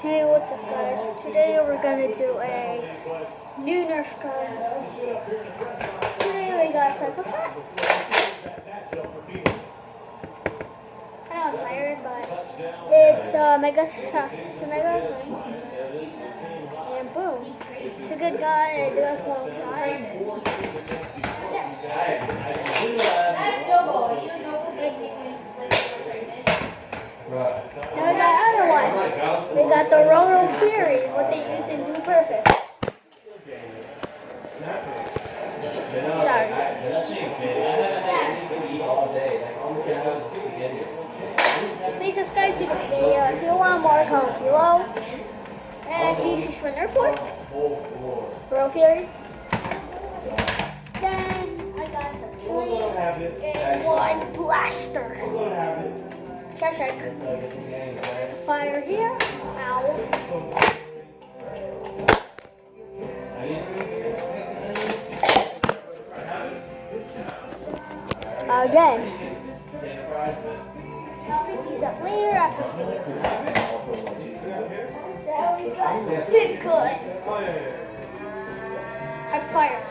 Hey, what's up guys? Today we're gonna do a new nerf guns review. Today we got Psychophat. I know it's tired, but it's a mega shot. It's a mega gun. And boom. It's a good gun, it does long time. Now we got another one. We got the Roto Fury, what they use in Blue Perfect. Sorry. Please subscribe to the video if you want more, comment below. And pieces for Nerf War, Roto Fury. Then I got the 3-in-1 blaster. Check. There's a fire here. Ow. Again. I'll pick these up later after video. There we go. Good. Hard fire.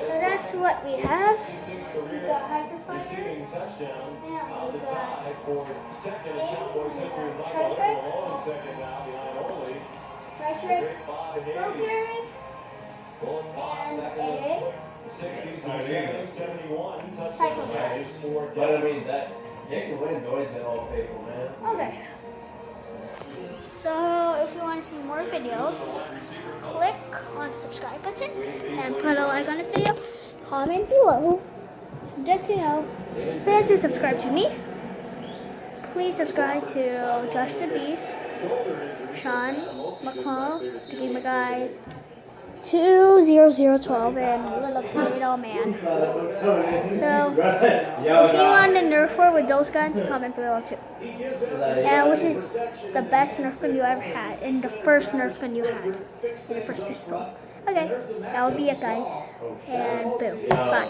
That's what we have. We got Hyperfire. Yeah, we got Tri-Strike, Roto-Fury, and a Psychophat. But I mean, that Jason Williams always been all faithful, man. Okay. So, if you want to see more videos, click on the subscribe button and put a like on this video. Comment below. Just so you know, fans who subscribe to me, please subscribe to Josh the Beast, Sean McCall, the Gamer Guy, 20012, and Little Tomato Man. So, if you want a Nerf War with those guns, comment below too. And which is the best Nerf gun you ever had, and the first Nerf gun you had, and the first pistol. Okay, that will be it guys, and boom, bye.